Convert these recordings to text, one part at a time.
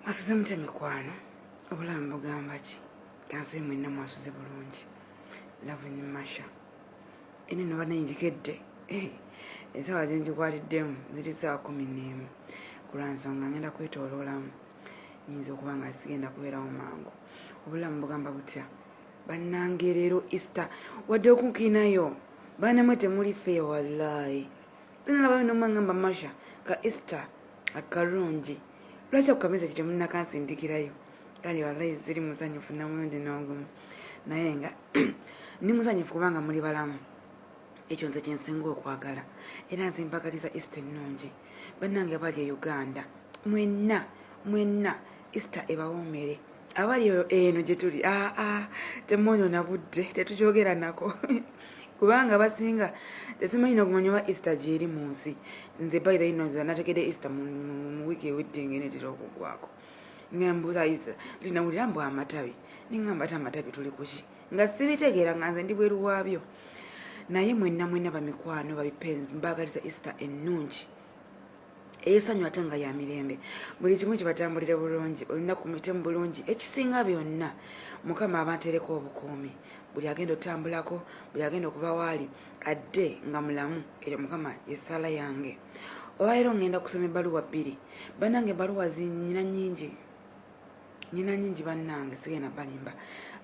Mwasuze mutya mikwano obulamu bugamba ki kansobe mwenna mwasuze bulungi love ni Masha eno no banenjikedde esawa zenjikwatiddemu ziri saa 11 kulwansonga ngenda kwetooloolamu nyinza okuba nga sigenda kubeerawo mangu obulamu bugamba butya bannange leero Easter wadde okunkinayo banamwe temuli fe wallahi tinalabayo nomwangamba Masha ka Easter akalungi lwaki akukamesagi temunnakansindikirayo kale wallahi ziri musanyufu namulundi n'ogumu naye nga ndi musanyufu kubanga muli balamu ekyo nze kyensinga okwagala era nze mpagaliza Easter ennungi bannange abali e Uganda mwenna Easter ebawoomere abali eno gye tuli temwonona budde tetukyogera nako kubanga basinga tesimanyina okumanya oba Easter gyeri mu nsi nze bayira ino nategedde Easter mu wiiki eweddenga enetera okuggwako ngembuuza Easter linawulira mbw amatabi ningamba ate amatabi tuli kuki nga sibitegeera nga nze ndi bweru waabyo naye mwenna bamikwano babipenzi mbagaliza Easter ennungi eyesanyu ate nga ya mirembe buli kimu kibatambulire bulungi olunaku muyitemu bulungi ekisinga byonna Mukama abantereko obukuumi buli agenda otambulako buli agenda okuva waali adde nga mulamu eyo Mukama yesala yange olwaleero ngenda kusoma ebbaluwa 2 bannange ebbaluwa zinnyina nyingi bannange sigenda balimba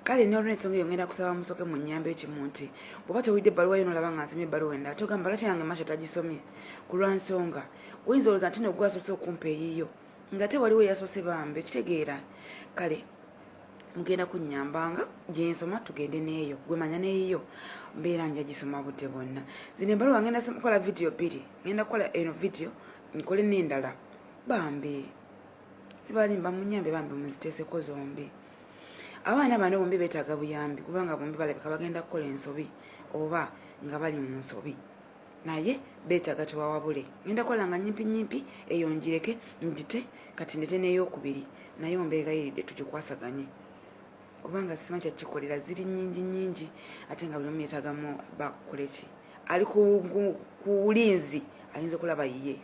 kale n'olw'ensonga eyo ngenda kusaba musoke mu nnyambe ekimu nti bw'oba tewulidde ebbaluwa yo n'olaba nga nsomye ebbaluwa endala togamba lwaki yange Masha tagisomye ku lwansonga oyinza olowooza nti nogwe asoose okumpa eyiyo nga te waliwo eyasoose bambe kitegeera kale mugenda kunnyambanga gyensoma tugende n'eyo gwe manya n'eyiyo mbeera nja gisoma budde bwonna zino ebbaluwa ngenda kukola vidiyo 2 ngenda kukola eno vidiyo nkole n'endala bambi sibalimba munyambe bambi muziteeseko zombi abaana bano bombi beetaaga buyambi kubanga bombi balabika bagenda kukola ensobi oba nga bali mu nsobi naye beetaaga tewawabule ngenda kukola nga nyimpi eyo njireke njite kati ndete n'eyokubiri naye ombeegayiridde tugikwasaganye kubanga simanyi kyakikolera ziri nyingi ate nga buli omu yeetaagamu bakukole ki ali ku bulinzi ayinza okulaba yiye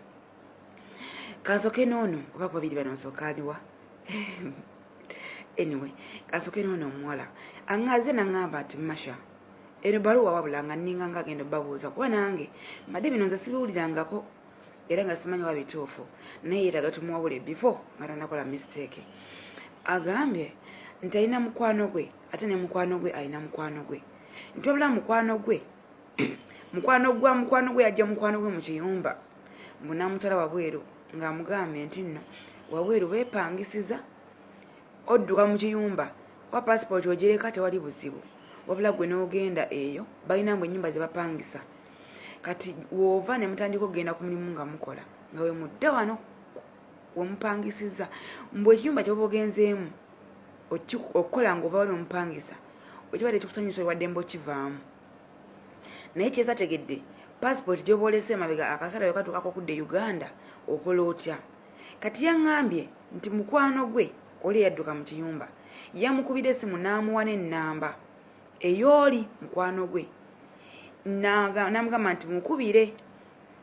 kansoke noono oba babiri bano nsooka aliwa anyway kansoke noono omuwala aŋŋaze naŋŋamba nti Masha eno baluwa wabula nga nninga nga agenda babuuza kuba nange madde bino nze sibiwulirangako era nga simanyi wa bituufu naye yeetaaga tumuwabule before nga tanakola mistake agambye nti alina mukwano gwe ate ne mukwano gwe alina mukwano gwe nti wabula mukwano gwe mukwano gwe yajja mukwano gwe mu kiyumba mbunamutala wabweru ng'amugambye nti nno wabweru beepangisiza odduka mu kiyumba wa passport ogireka tewali buzibu wabula gwe n'ogenda eyo balina mbwe ennyumba ze bapangisa kati woova ne mutandika okugenda ku mulimu nga mukola nga we mudde wano wemupangisiza mbwe ekiyumba kyoba ogenzeemu okukola ng'ova wali omupangisa ekibadde kikusanyusa wadde mba okivaamu naye kyesategedde passport gy'oba olese emabega akasala wekatuukako okudda Uganda okola otya kati yaŋŋambye nti mukwano gwe oli yadduka mu kiyumba yamukubira essimu n'amuwa n'ennamba ey'oli mukwano gwe n'amugamba nti mukubire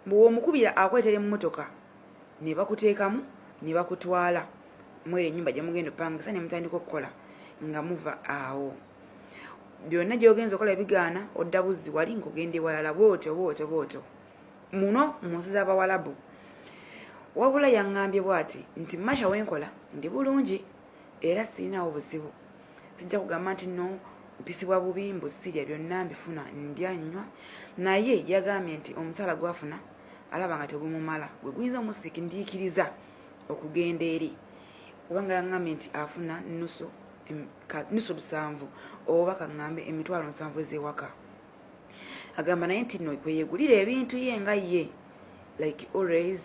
bw'omukubira akwetera emmotoka ne bakuteekamu ne bakutwala mwere ennyumba gye mugenda opangisa ne mutandika okukola nga muva awo byonna gy'ogenza okola ebigaana odda buzzi wali nkugenda ewalala bwotyo muno mu nsi z'Abawalabu wabula yaŋŋambye bw'ati nti Masha wenkola ndi bulungi era sirinawo buzibu sijja kugamba nti no mpisibwa bubi mbusirya byonna mbifuna ndya nnywa naye yagambye nti omusala gwafuna alaba nga tegumumala gwe guyinza omusikindiikiriza okugenda eri kubanga yaŋŋambye nti afuna nusu 7 oba kaŋŋambe emitwalo 7 ez'ewaka agamba naye nti nno kweyegulira ebintu ye nga ye like always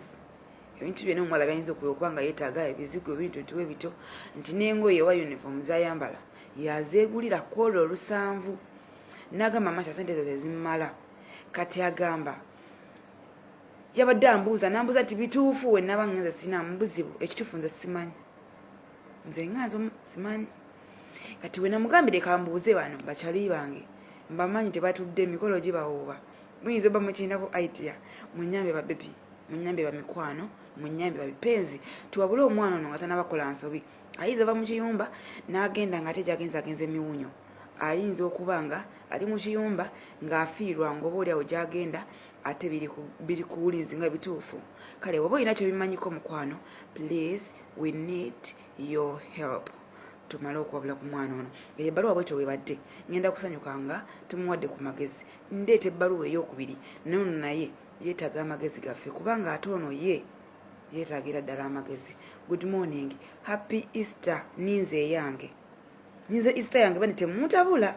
ebintu byonna omuwala byayinza okuba nga yeetaaga ebizigo ebintu tuwe bito nti n'engoye wa uniform zayambala yazeegulira kwolwo 7 n'agamba Masha sente ezo tezimala kati agamba yabadde ambuuza nambuuza nti bituufu we naba ngenze sinaamu buzibu ekituufu nze simanyi nze nganzo simanyi kati we namugambire kambuuze bano bakyali bange mbamanyi tebatudde emikolo gibawooba muyinza oba mukirinako idea munyambe babebi munyambe bamikwano munyambi babipenzi tuwabule omwana ono nga tanabakola nsobi ayinza va mu kiyumba n'agenda nga ate gyagenza agenza emiwunyo ayinza okuba nga ali mu kiyumba ng'afiirwa ng'oba oli awo gyagenda ate biri ku bulinzi nga bituufu kale oba olina kyobimanyiko mukwano please we need your help tumale okwabula ku mwana ono ebbaluwa bwetyo webadde ngenda kusanyuka nga tumuwadde ku magezi ndeeta ebbaluwa ey'okubiri nono naye yeetaaga amagezi gaffe kubanga ate ono ye yeetaagira ddala amagezi good morning happy easter ninze eyange ninze easter yange bane temutabula